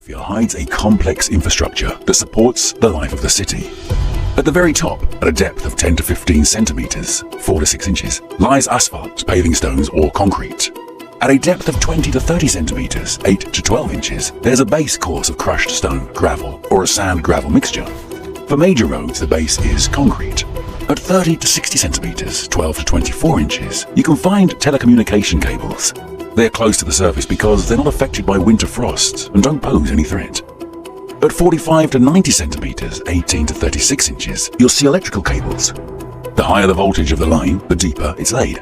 Philadelphia hides a complex infrastructure that supports the life of the city. At the very top, at a depth of 10 to 15 centimeters, 4 to 6 inches, lies asphalt, paving stones, or concrete. At a depth of 20 to 30 centimeters, 8 to 12 inches, there's a base course of crushed stone, gravel, or a sand-gravel mixture. For major roads, the base is concrete. At 30 to 60 centimeters, 12 to 24 inches, you can find telecommunication cables. They're close to the surface because they're not affected by winter frosts and don't pose any threat. At 45 to 90 centimeters, 18 to 36 inches, you'll see electrical cables. The higher the voltage of the line, the deeper it's laid.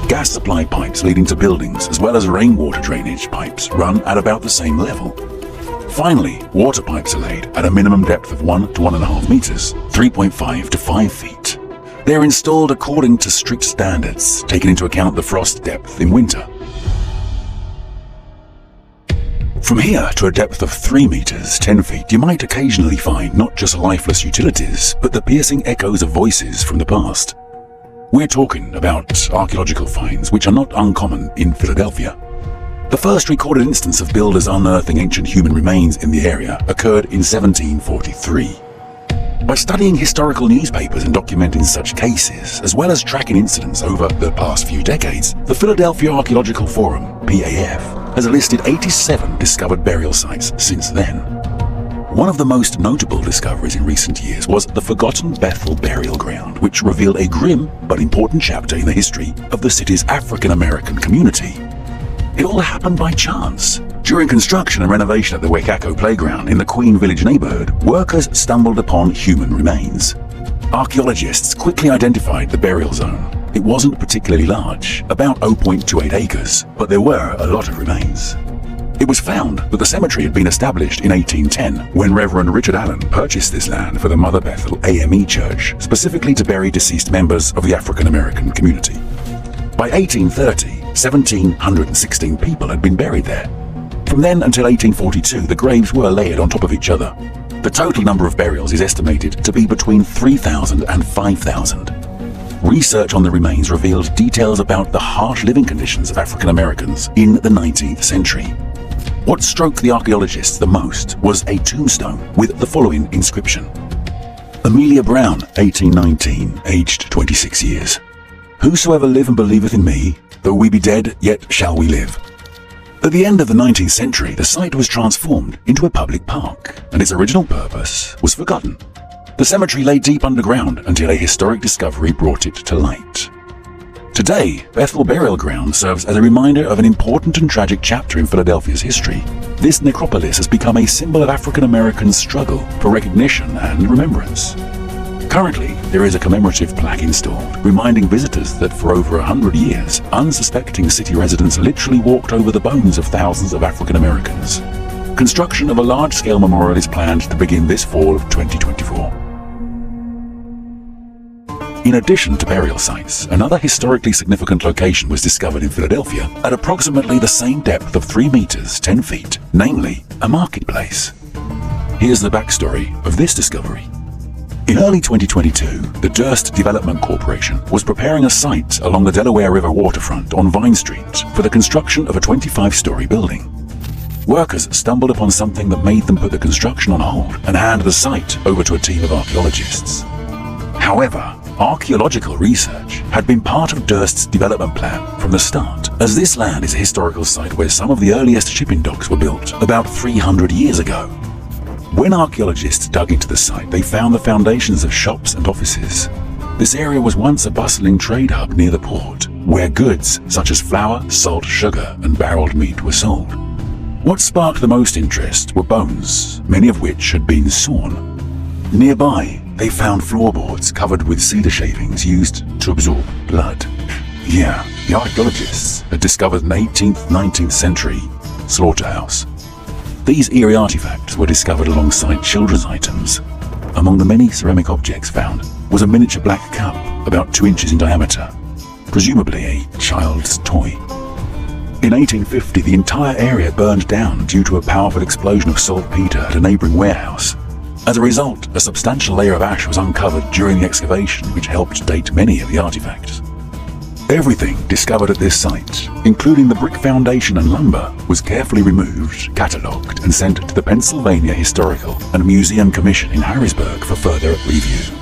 Gas supply pipes leading to buildings, as well as rainwater drainage pipes, run at about the same level. Finally, water pipes are laid at a minimum depth of 1 to 1.5 meters, 3.5 to 5 feet. They're installed according to strict standards, taking into account the frost depth in winter. From here to a depth of 3 meters, 10 feet, you might occasionally find not just lifeless utilities, but the piercing echoes of voices from the past. We're talking about archaeological finds which are not uncommon in Philadelphia. The first recorded instance of builders unearthing ancient human remains in the area occurred in 1743. By studying historical newspapers and documenting such cases, as well as tracking incidents over the past few decades, the Philadelphia Archaeological Forum, PAF, has listed 87 discovered burial sites since then. One of the most notable discoveries in recent years was the forgotten Bethel burial ground, which revealed a grim but important chapter in the history of the city's African-American community. It all happened by chance. During construction and renovation at the Wacaco Playground in the Queen Village neighborhood, workers stumbled upon human remains. Archaeologists quickly identified the burial zone. It wasn't particularly large, about 0.28 acres, but there were a lot of remains. It was found that the cemetery had been established in 1810 when Reverend Richard Allen purchased this land for the Mother Bethel AME Church, specifically to bury deceased members of the African American community. By 1830, 1,716 people had been buried there. From then until 1842, the graves were layered on top of each other. The total number of burials is estimated to be between 3,000 and 5,000. Research on the remains revealed details about the harsh living conditions of African Americans in the 19th century. What struck the archaeologists the most was a tombstone with the following inscription. Amelia Brown, 1819, aged 26 years. Whosoever live and believeth in me, though we be dead, yet shall we live. At the end of the 19th century, the site was transformed into a public park, and its original purpose was forgotten. The cemetery lay deep underground until a historic discovery brought it to light. Today, Bethel Burial Ground serves as a reminder of an important and tragic chapter in Philadelphia's history. This necropolis has become a symbol of African Americans' struggle for recognition and remembrance. Currently, there is a commemorative plaque installed, reminding visitors that for over 100 years, unsuspecting city residents literally walked over the bones of thousands of African Americans. Construction of a large-scale memorial is planned to begin this fall of 2024. In addition to burial sites, another historically significant location was discovered in Philadelphia at approximately the same depth of 3 meters, 10 feet, namely a marketplace. Here's the backstory of this discovery. In early 2022, the Durst Development Corporation was preparing a site along the Delaware River waterfront on Vine Street for the construction of a 25-story building. Workers stumbled upon something that made them put the construction on hold and hand the site over to a team of archaeologists. However, archaeological research had been part of Durst's development plan from the start, as this land is a historical site where some of the earliest shipping docks were built about 300 years ago. When archaeologists dug into the site, they found the foundations of shops and offices. This area was once a bustling trade hub near the port, where goods such as flour, salt, sugar, and barreled meat were sold. What sparked the most interest were bones, many of which had been sawn. Nearby, they found floorboards covered with cedar shavings used to absorb blood. Yeah, the archaeologists had discovered an 18th, 19th century slaughterhouse. These eerie artifacts were discovered alongside children's items. Among the many ceramic objects found was a miniature black cup about 2 inches in diameter, presumably a child's toy. In 1850, the entire area burned down due to a powerful explosion of saltpeter at a neighboring warehouse. As a result, a substantial layer of ash was uncovered during the excavation, which helped date many of the artifacts. Everything discovered at this site, including the brick foundation and lumber, was carefully removed, catalogued, and sent to the Pennsylvania Historical and Museum Commission in Harrisburg for further review.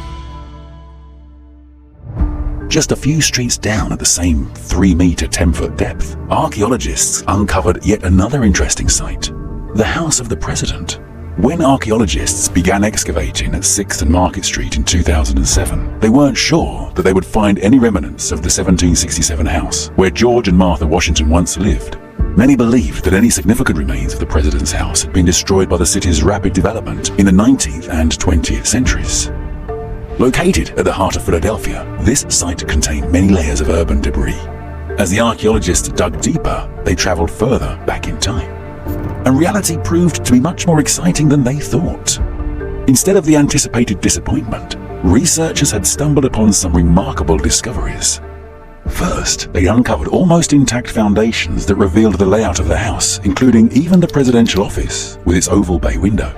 Just a few streets down at the same 3-meter 10-foot depth, archaeologists uncovered yet another interesting site, the House of the President. When archaeologists began excavating at 6th and Market Street in 2007, they weren't sure that they would find any remnants of the 1767 house where George and Martha Washington once lived. Many believed that any significant remains of the president's house had been destroyed by the city's rapid development in the 19th and 20th centuries. Located at the heart of Philadelphia, this site contained many layers of urban debris. As the archaeologists dug deeper, they traveled further back in time. And reality proved to be much more exciting than they thought. Instead of the anticipated disappointment, researchers had stumbled upon some remarkable discoveries. First, they uncovered almost intact foundations that revealed the layout of the house, including even the presidential office with its oval bay window.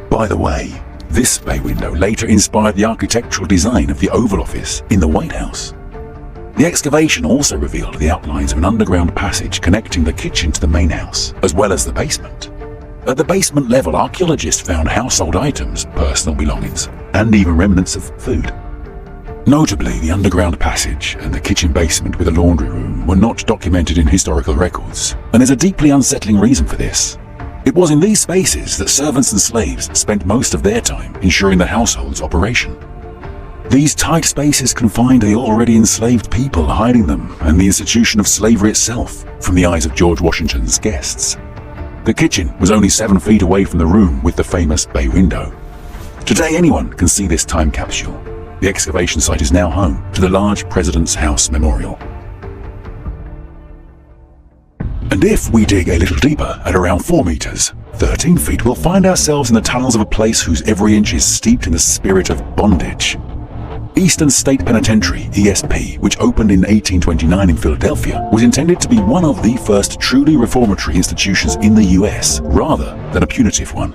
By the way, this bay window later inspired the architectural design of the Oval Office in the White House. The excavation also revealed the outlines of an underground passage connecting the kitchen to the main house, as well as the basement. At the basement level, archaeologists found household items, personal belongings, and even remnants of food. Notably, the underground passage and the kitchen basement with a laundry room were not documented in historical records, and there's a deeply unsettling reason for this. It was in these spaces that servants and slaves spent most of their time ensuring the household's operation. These tight spaces confined the already enslaved people hiding them and the institution of slavery itself from the eyes of George Washington's guests. The kitchen was only 7 feet away from the room with the famous bay window. Today anyone can see this time capsule. The excavation site is now home to the large President's House Memorial. And if we dig a little deeper at around 4 meters, 13 feet, we'll find ourselves in the tunnels of a place whose every inch is steeped in the spirit of bondage. Eastern State Penitentiary, ESP, which opened in 1829 in Philadelphia, was intended to be one of the first truly reformatory institutions in the US, rather than a punitive one.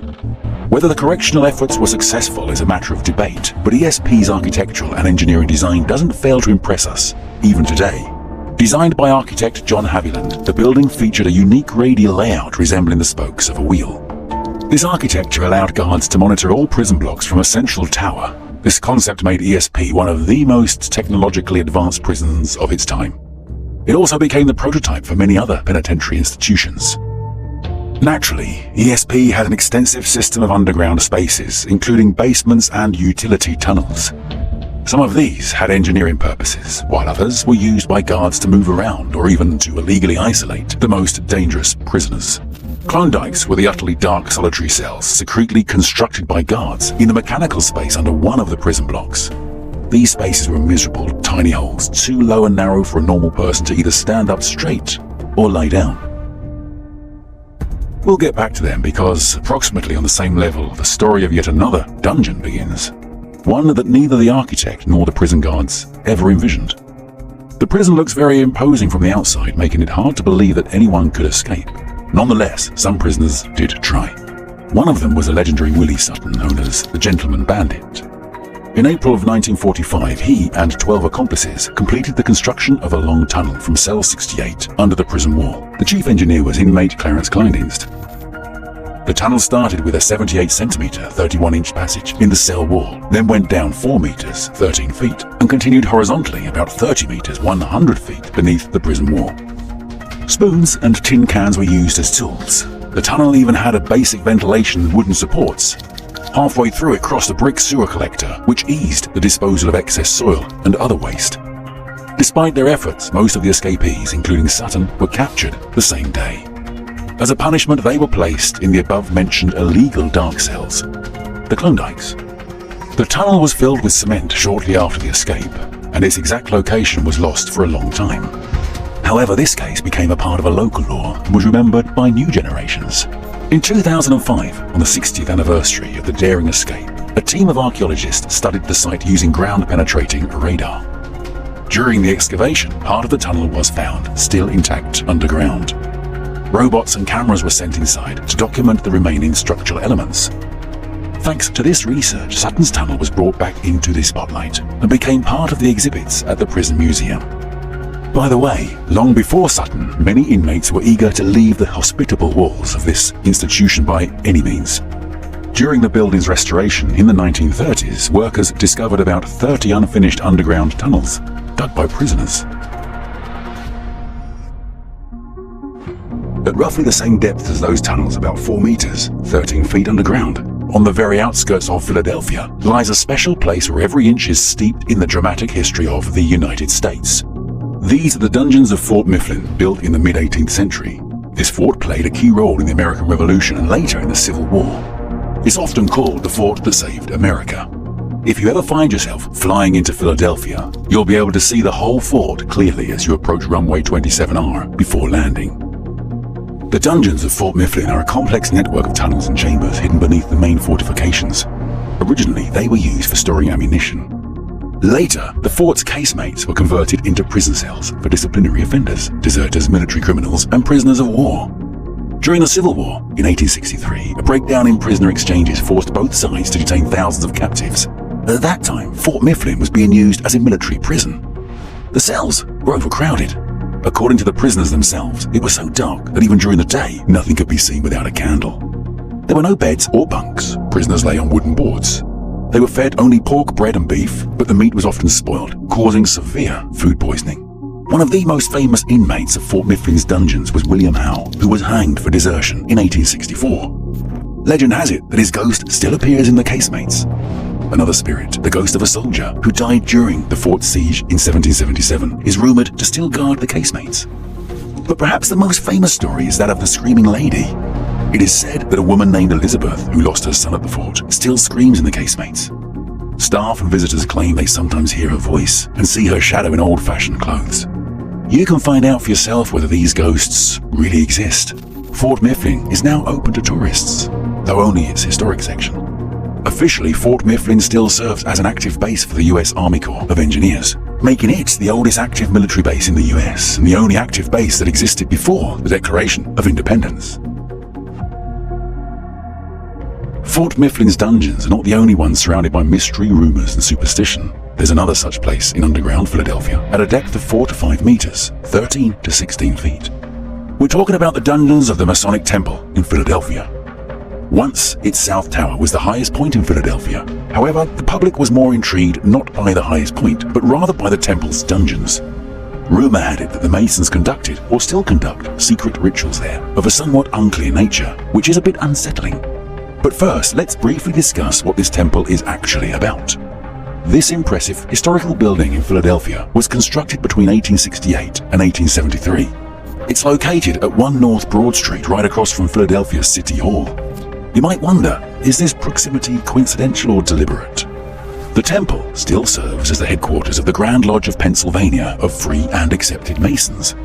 Whether the correctional efforts were successful is a matter of debate, but ESP's architectural and engineering design doesn't fail to impress us, even today. Designed by architect John Haviland, the building featured a unique radial layout resembling the spokes of a wheel. This architecture allowed guards to monitor all prison blocks from a central tower. This concept made ESP one of the most technologically advanced prisons of its time. It also became the prototype for many other penitentiary institutions. Naturally, ESP had an extensive system of underground spaces, including basements and utility tunnels. Some of these had engineering purposes, while others were used by guards to move around or even to illegally isolate the most dangerous prisoners. Klondikes were the utterly dark solitary cells secretly constructed by guards in the mechanical space under one of the prison blocks. These spaces were miserable, tiny holes, too low and narrow for a normal person to either stand up straight or lie down. We'll get back to them because, approximately on the same level, the story of yet another dungeon begins. One that neither the architect nor the prison guards ever envisioned. The prison looks very imposing from the outside, making it hard to believe that anyone could escape. Nonetheless, some prisoners did try. One of them was a legendary Willie Sutton known as the Gentleman Bandit. In April of 1945, he and 12 accomplices completed the construction of a long tunnel from cell 68 under the prison wall. The chief engineer was inmate Clarence Kleindienst. The tunnel started with a 78-centimeter, 31-inch passage in the cell wall, then went down 4 meters, 13 feet, and continued horizontally about 30 meters, 100 feet beneath the prison wall. Spoons and tin cans were used as tools. The tunnel even had a basic ventilation and wooden supports. Halfway through it crossed a brick sewer collector, which eased the disposal of excess soil and other waste. Despite their efforts, most of the escapees, including Sutton, were captured the same day. As a punishment, they were placed in the above-mentioned illegal dark cells, the Klondikes. The tunnel was filled with cement shortly after the escape, and its exact location was lost for a long time. However, this case became a part of a local law and was remembered by new generations. In 2005, on the 60th anniversary of the daring escape, a team of archaeologists studied the site using ground-penetrating radar. During the excavation, part of the tunnel was found, still intact underground. Robots and cameras were sent inside to document the remaining structural elements. Thanks to this research, Sutton's tunnel was brought back into the spotlight and became part of the exhibits at the prison museum. By the way, long before Sutton, many inmates were eager to leave the hospitable walls of this institution by any means. During the building's restoration in the 1930s, workers discovered about 30 unfinished underground tunnels dug by prisoners. At roughly the same depth as those tunnels, about 4 meters, 13 feet underground, on the very outskirts of Philadelphia, lies a special place where every inch is steeped in the dramatic history of the United States. These are the dungeons of Fort Mifflin, built in the mid-18th century. This fort played a key role in the American Revolution and later in the Civil War. It's often called the fort that saved America. If you ever find yourself flying into Philadelphia, you'll be able to see the whole fort clearly as you approach runway 27R before landing. The dungeons of Fort Mifflin are a complex network of tunnels and chambers hidden beneath the main fortifications. Originally, they were used for storing ammunition. Later, the fort's casemates were converted into prison cells for disciplinary offenders, deserters, military criminals, and prisoners of war. During the Civil War, in 1863, a breakdown in prisoner exchanges forced both sides to detain thousands of captives. At that time, Fort Mifflin was being used as a military prison. The cells were overcrowded. According to the prisoners themselves, it was so dark that even during the day, nothing could be seen without a candle. There were no beds or bunks. Prisoners lay on wooden boards. They were fed only pork, bread, and beef, but the meat was often spoiled, causing severe food poisoning. One of the most famous inmates of Fort Mifflin's dungeons was William Howe, who was hanged for desertion in 1864. Legend has it that his ghost still appears in the casemates. Another spirit, the ghost of a soldier who died during the fort siege in 1777, is rumored to still guard the casemates. But perhaps the most famous story is that of the Screaming Lady. It is said that a woman named Elizabeth, who lost her son at the fort, still screams in the casemates. Staff and visitors claim they sometimes hear her voice and see her shadow in old-fashioned clothes. You can find out for yourself whether these ghosts really exist. Fort Mifflin is now open to tourists, though only its historic section. Officially, Fort Mifflin still serves as an active base for the U.S. Army Corps of Engineers, making it the oldest active military base in the U.S. and the only active base that existed before the Declaration of Independence. Fort Mifflin's dungeons are not the only ones surrounded by mystery, rumors, and superstition. There's another such place in underground Philadelphia at a depth of 4 to 5 meters, 13 to 16 feet. We're talking about the dungeons of the Masonic Temple in Philadelphia. Once, its South Tower was the highest point in Philadelphia. However, the public was more intrigued not by the highest point, but rather by the temple's dungeons. Rumor had it that the Masons conducted, or still conduct, secret rituals there of a somewhat unclear nature, which is a bit unsettling. But first, let's briefly discuss what this temple is actually about. This impressive historical building in Philadelphia was constructed between 1868 and 1873. It's located at 1 North Broad Street, right across from Philadelphia's City Hall. You might wonder, is this proximity coincidental or deliberate? The temple still serves as the headquarters of the Grand Lodge of Pennsylvania of Free and Accepted Masons.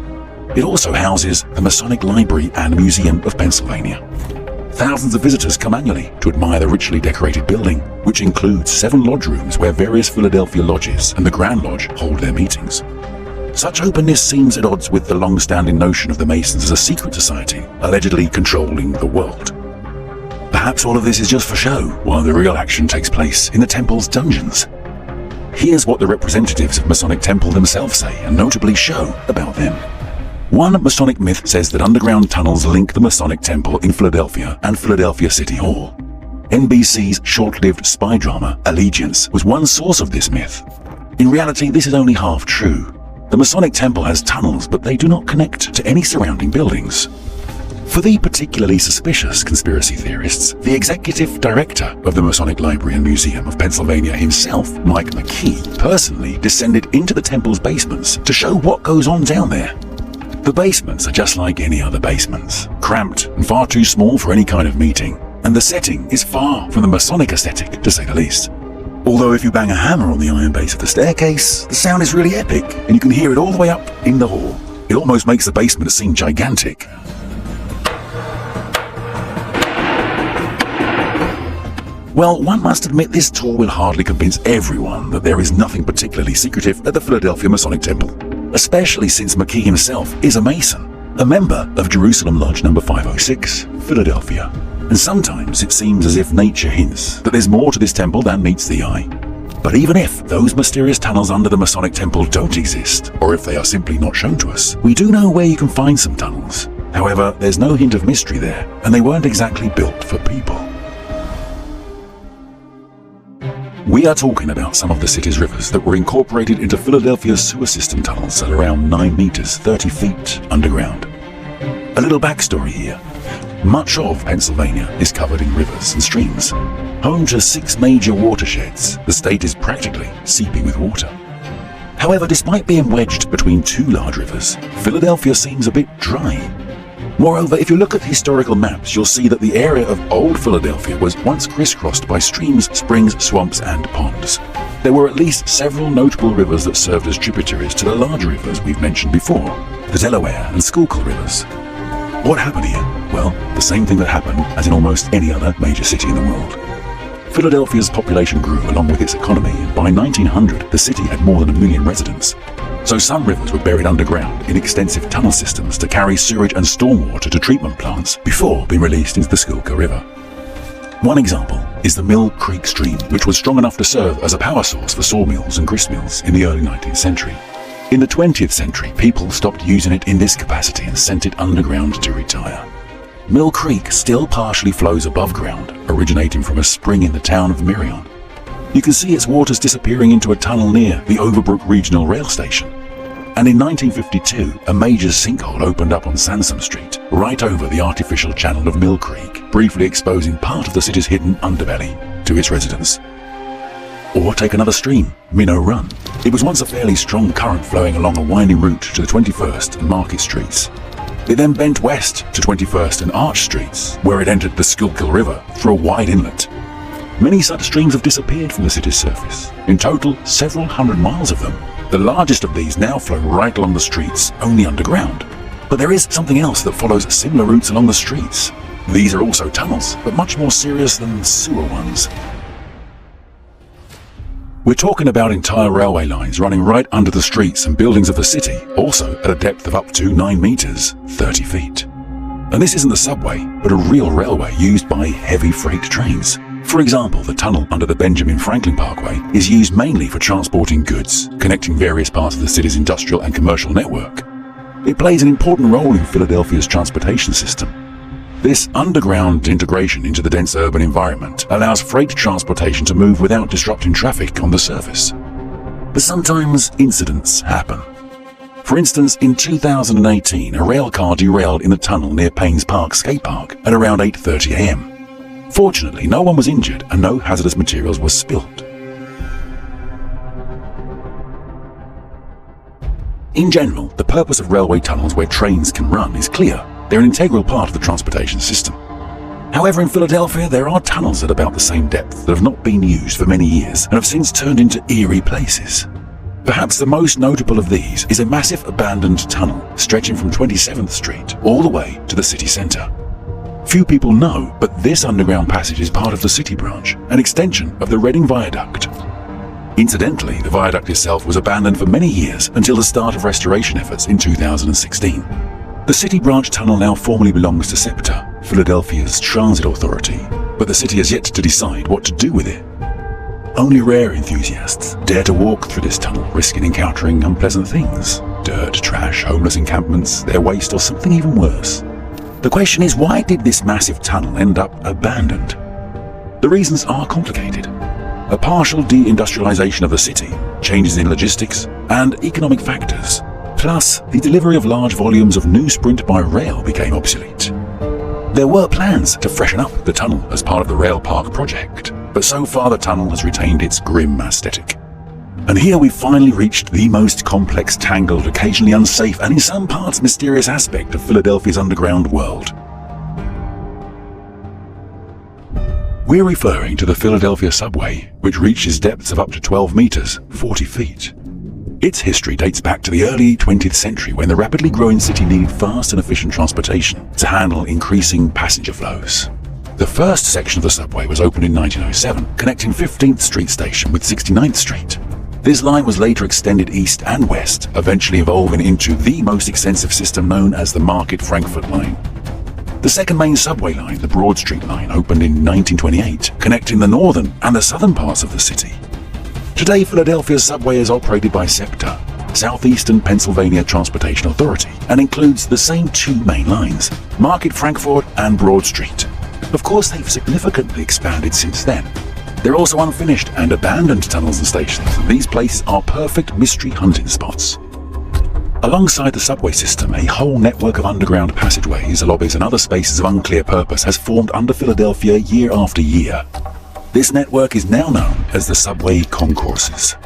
It also houses the Masonic Library and Museum of Pennsylvania. Thousands of visitors come annually to admire the richly decorated building, which includes 7 lodge rooms where various Philadelphia lodges and the Grand Lodge hold their meetings. Such openness seems at odds with the long-standing notion of the Masons as a secret society, allegedly controlling the world. Perhaps all of this is just for show, while the real action takes place in the temple's dungeons. Here's what the representatives of Masonic Temple themselves say, and notably show about them. One Masonic myth says that underground tunnels link the Masonic Temple in Philadelphia and Philadelphia City Hall. NBC's short-lived spy drama, Allegiance, was one source of this myth. In reality, this is only half true. The Masonic Temple has tunnels, but they do not connect to any surrounding buildings. For the particularly suspicious conspiracy theorists, the executive director of the Masonic Library and Museum of Pennsylvania himself, Mike McKee, personally descended into the temple's basements to show what goes on down there. The basements are just like any other basements, cramped and far too small for any kind of meeting, and the setting is far from the Masonic aesthetic, to say the least. Although if you bang a hammer on the iron base of the staircase, the sound is really epic, and you can hear it all the way up in the hall. It almost makes the basement seem gigantic. Well, one must admit this tour will hardly convince everyone that there is nothing particularly secretive at the Philadelphia Masonic Temple, especially since McKee himself is a Mason, a member of Jerusalem Lodge number 506, Philadelphia. And sometimes it seems as if nature hints that there's more to this temple than meets the eye. But even if those mysterious tunnels under the Masonic Temple don't exist, or if they are simply not shown to us, we do know where you can find some tunnels. However, there's no hint of mystery there, and they weren't exactly built for people. We are talking about some of the city's rivers that were incorporated into Philadelphia's sewer system tunnels at around 9 meters, 30 feet underground. A little backstory here. Much of Pennsylvania is covered in rivers and streams. Home to 6 major watersheds, the state is practically seeping with water. However, despite being wedged between 2 large rivers, Philadelphia seems a bit dry. Moreover, if you look at historical maps, you'll see that the area of Old Philadelphia was once crisscrossed by streams, springs, swamps, and ponds. There were at least several notable rivers that served as tributaries to the larger rivers we've mentioned before, the Delaware and Schuylkill rivers. What happened here? Well, the same thing that happened as in almost any other major city in the world. Philadelphia's population grew along with its economy, and by 1900 the city had more than 1 million residents. So some rivers were buried underground in extensive tunnel systems to carry sewage and stormwater to treatment plants before being released into the Schuylkill River. One example is the Mill Creek Stream, which was strong enough to serve as a power source for sawmills and gristmills in the early 19th century. In the 20th century, people stopped using it in this capacity and sent it underground to retire. Mill Creek still partially flows above ground, originating from a spring in the town of Merion. You can see its waters disappearing into a tunnel near the Overbrook Regional Rail Station. And in 1952, a major sinkhole opened up on Sansom Street, right over the artificial channel of Mill Creek, briefly exposing part of the city's hidden underbelly to its residents. Or take another stream, Minnow Run. It was once a fairly strong current flowing along a winding route to the 21st and Market Streets. It then bent west to 21st and Arch Streets, where it entered the Schuylkill River through a wide inlet. Many such streams have disappeared from the city's surface. In total, several hundred miles of them. The largest of these now flow right along the streets, only underground. But there is something else that follows similar routes along the streets. These are also tunnels, but much more serious than sewer ones. We're talking about entire railway lines running right under the streets and buildings of the city, also at a depth of up to 9 meters, 30 feet. And this isn't the subway, but a real railway used by heavy freight trains. For example, the tunnel under the Benjamin Franklin Parkway is used mainly for transporting goods, connecting various parts of the city's industrial and commercial network. It plays an important role in Philadelphia's transportation system. This underground integration into the dense urban environment allows freight transportation to move without disrupting traffic on the surface. But sometimes incidents happen. For instance, in 2018, a rail car derailed in a tunnel near Paynes Park Skate Park at around 8:30 a.m. Fortunately, no one was injured and no hazardous materials were spilled. In general, the purpose of railway tunnels where trains can run is clear. They're an integral part of the transportation system. However, in Philadelphia, there are tunnels at about the same depth that have not been used for many years and have since turned into eerie places. Perhaps the most notable of these is a massive abandoned tunnel stretching from 27th Street all the way to the city center. Few people know, but this underground passage is part of the City Branch, an extension of the Reading Viaduct. Incidentally, the viaduct itself was abandoned for many years until the start of restoration efforts in 2016. The City Branch Tunnel now formally belongs to SEPTA, Philadelphia's transit authority, but the city has yet to decide what to do with it. Only rare enthusiasts dare to walk through this tunnel, risking encountering unpleasant things. Dirt, trash, homeless encampments, their waste, or something even worse. The question is, why did this massive tunnel end up abandoned? The reasons are complicated. A partial deindustrialization of the city, changes in logistics, and economic factors. Plus, the delivery of large volumes of newsprint by rail became obsolete. There were plans to freshen up the tunnel as part of the Rail Park project, but so far the tunnel has retained its grim aesthetic. And here we've finally reached the most complex, tangled, occasionally unsafe, and in some parts mysterious aspect of Philadelphia's underground world. We're referring to the Philadelphia subway, which reaches depths of up to 12 meters, 40 feet. Its history dates back to the early 20th century when the rapidly growing city needed fast and efficient transportation to handle increasing passenger flows. The first section of the subway was opened in 1907, connecting 15th Street Station with 69th Street. This line was later extended east and west, eventually evolving into the most extensive system known as the Market-Frankfurt Line. The second main subway line, the Broad Street Line, opened in 1928, connecting the northern and the southern parts of the city. Today, Philadelphia's subway is operated by SEPTA, Southeastern Pennsylvania Transportation Authority, and includes the same two main lines, Market Frankford and Broad Street. Of course, they've significantly expanded since then. There are also unfinished and abandoned tunnels and stations, and these places are perfect mystery hunting spots. Alongside the subway system, a whole network of underground passageways, lobbies, and other spaces of unclear purpose has formed under Philadelphia year after year. This network is now known as the subway concourses.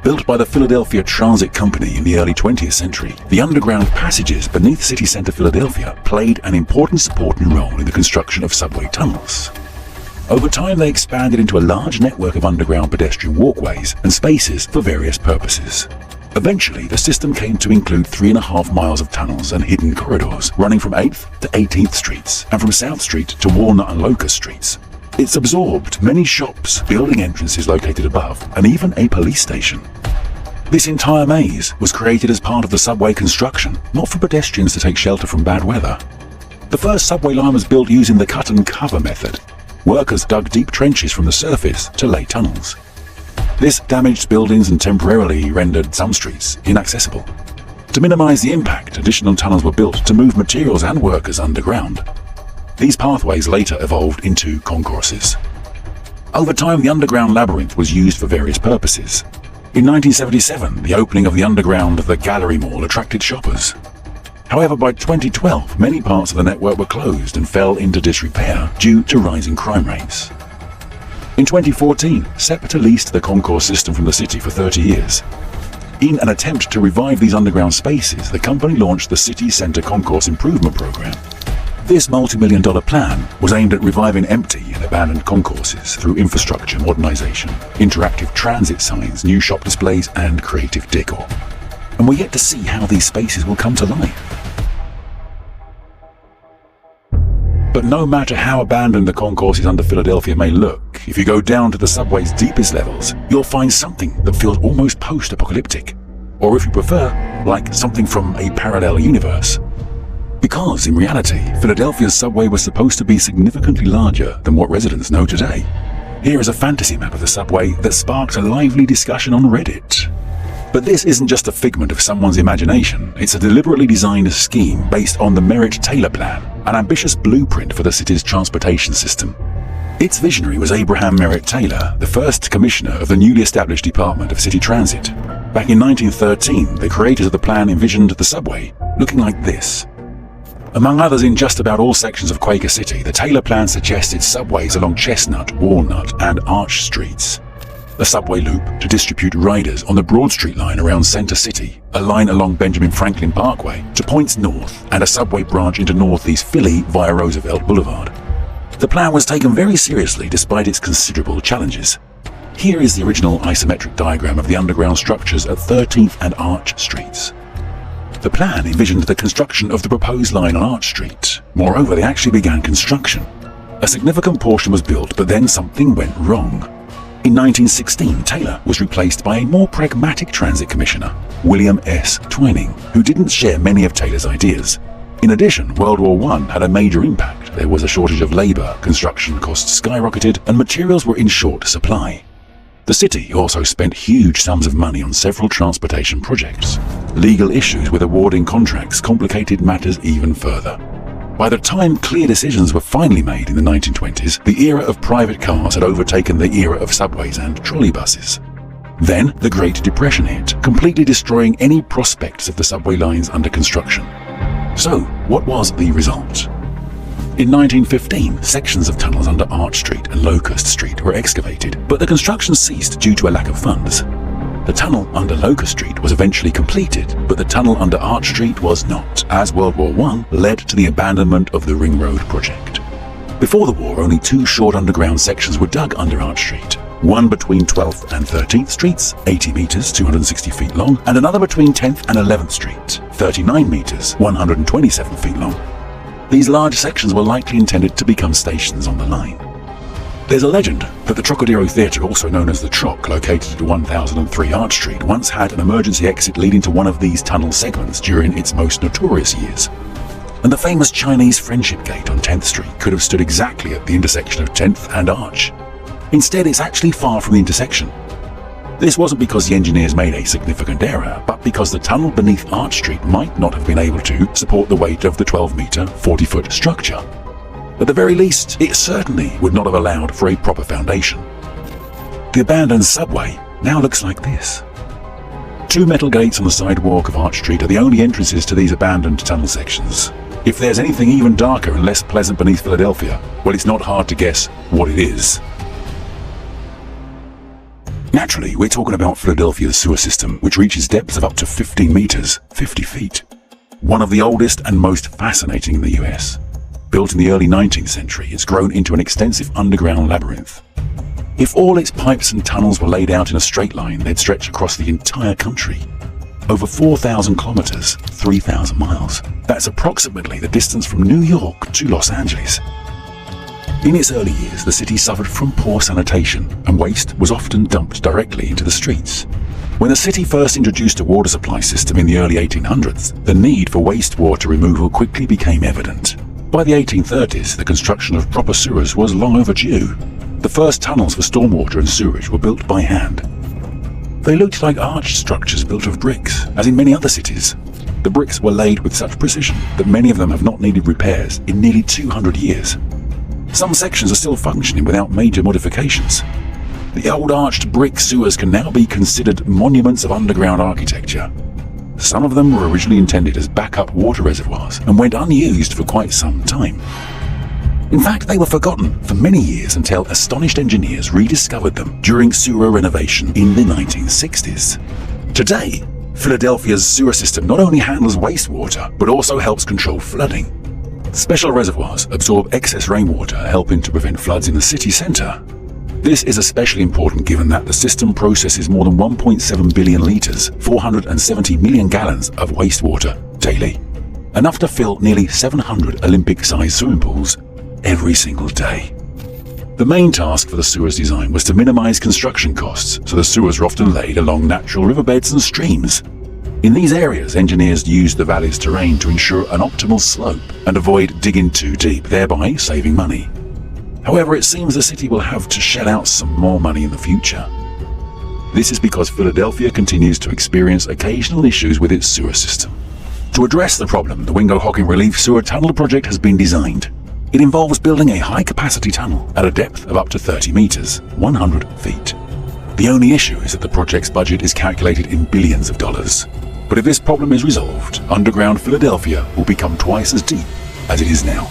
Built by the Philadelphia Transit Company in the early 20th century, the underground passages beneath city center Philadelphia played an important supporting role in the construction of subway tunnels. Over time, they expanded into a large network of underground pedestrian walkways and spaces for various purposes. Eventually, the system came to include 3.5 miles of tunnels and hidden corridors running from 8th to 18th Streets and from South Street to Walnut and Locust Streets. It's absorbed many shops, building entrances located above, and even a police station. This entire maze was created as part of the subway construction, not for pedestrians to take shelter from bad weather. The first subway line was built using the cut and cover method. Workers dug deep trenches from the surface to lay tunnels. This damaged buildings and temporarily rendered some streets inaccessible. To minimize the impact, additional tunnels were built to move materials and workers underground. These pathways later evolved into concourses. Over time, the underground labyrinth was used for various purposes. In 1977, the opening of the underground The Gallery Mall attracted shoppers. However, by 2012, many parts of the network were closed and fell into disrepair due to rising crime rates. In 2014, SEPTA leased the concourse system from the city for 30 years. In an attempt to revive these underground spaces, the company launched the City Center Concourse Improvement Program. This multi-million-dollar plan was aimed at reviving empty and abandoned concourses through infrastructure modernization, interactive transit signs, new shop displays, and creative decor. And we're yet to see how these spaces will come to life. But no matter how abandoned the concourses under Philadelphia may look, if you go down to the subway's deepest levels, you'll find something that feels almost post-apocalyptic. Or if you prefer, like something from a parallel universe. Because, in reality, Philadelphia's subway was supposed to be significantly larger than what residents know today. Here is a fantasy map of the subway that sparked a lively discussion on Reddit. But this isn't just a figment of someone's imagination, it's a deliberately designed scheme based on the Merritt-Taylor Plan, an ambitious blueprint for the city's transportation system. Its visionary was Abraham Merritt Taylor, the first commissioner of the newly established Department of City Transit. Back in 1913, the creators of the plan envisioned the subway looking like this. Among others, in just about all sections of Quaker City, the Taylor Plan suggested subways along Chestnut, Walnut, and Arch Streets. A subway loop to distribute riders on the Broad Street line around Center City, a line along Benjamin Franklin Parkway to points north, and a subway branch into Northeast Philly via Roosevelt Boulevard. The plan was taken very seriously despite its considerable challenges. Here is the original isometric diagram of the underground structures at 13th and Arch Streets. The plan envisioned the construction of the proposed line on Arch Street. Moreover, they actually began construction. A significant portion was built, but then something went wrong. In 1916, Taylor was replaced by a more pragmatic transit commissioner, William S. Twining, who didn't share many of Taylor's ideas. In addition, World War I had a major impact. There was a shortage of labor, construction costs skyrocketed, and materials were in short supply. The city also spent huge sums of money on several transportation projects. Legal issues with awarding contracts complicated matters even further. By the time clear decisions were finally made in the 1920s, the era of private cars had overtaken the era of subways and trolleybuses. Then, the Great Depression hit, completely destroying any prospects of the subway lines under construction. So, what was the result? In 1915, sections of tunnels under Arch Street and Locust Street were excavated, but the construction ceased due to a lack of funds. The tunnel under Locust Street was eventually completed, but the tunnel under Arch Street was not, as World War I led to the abandonment of the Ring Road project. Before the war, only two short underground sections were dug under Arch Street. One between 12th and 13th Streets, 80 meters, 260 feet long, and another between 10th and 11th Street, 39 meters, 127 feet long. These large sections were likely intended to become stations on the line. There's a legend that the Trocadero Theatre, also known as the Troc, located at 1003 Arch Street, once had an emergency exit leading to one of these tunnel segments during its most notorious years. And the famous Chinese Friendship Gate on 10th Street could have stood exactly at the intersection of 10th and Arch. Instead, it's actually far from the intersection. This wasn't because the engineers made a significant error, but because the tunnel beneath Arch Street might not have been able to support the weight of the 12-meter, 40-foot structure. At the very least, it certainly would not have allowed for a proper foundation. The abandoned subway now looks like this. 2 metal gates on the sidewalk of Arch Street are the only entrances to these abandoned tunnel sections. If there's anything even darker and less pleasant beneath Philadelphia, well, it's not hard to guess what it is. Naturally, we're talking about Philadelphia's sewer system, which reaches depths of up to 15 meters, 50 feet. One of the oldest and most fascinating in the US. Built in the early 19th century, it's grown into an extensive underground labyrinth. If all its pipes and tunnels were laid out in a straight line, they'd stretch across the entire country. Over 4,000 kilometers, 3,000 miles. That's approximately the distance from New York to Los Angeles. In its early years, the city suffered from poor sanitation, and waste was often dumped directly into the streets. When the city first introduced a water supply system in the early 1800s, the need for wastewater removal quickly became evident. By the 1830s, the construction of proper sewers was long overdue. The first tunnels for stormwater and sewerage were built by hand. They looked like arched structures built of bricks, as in many other cities. The bricks were laid with such precision that many of them have not needed repairs in nearly 200 years. Some sections are still functioning without major modifications. The old arched brick sewers can now be considered monuments of underground architecture. Some of them were originally intended as backup water reservoirs and went unused for quite some time. In fact, they were forgotten for many years until astonished engineers rediscovered them during sewer renovation in the 1960s. Today, Philadelphia's sewer system not only handles wastewater, but also helps control flooding. Special reservoirs absorb excess rainwater, helping to prevent floods in the city center. This is especially important given that the system processes more than 1.7 billion liters, 470 million gallons of wastewater daily, enough to fill nearly 700 Olympic-sized swimming pools every single day. The main task for the sewers design was to minimize construction costs, so the sewers are often laid along natural riverbeds and streams. In these areas, engineers used the valley's terrain to ensure an optimal slope and avoid digging too deep, thereby saving money. However, it seems the city will have to shell out some more money in the future. This is because Philadelphia continues to experience occasional issues with its sewer system. To address the problem, the Wingo-Hocking Relief Sewer Tunnel project has been designed. It involves building a high-capacity tunnel at a depth of up to 30 meters, 100 feet. The only issue is that the project's budget is calculated in billions of dollars. But if this problem is resolved, underground Philadelphia will become twice as deep as it is now.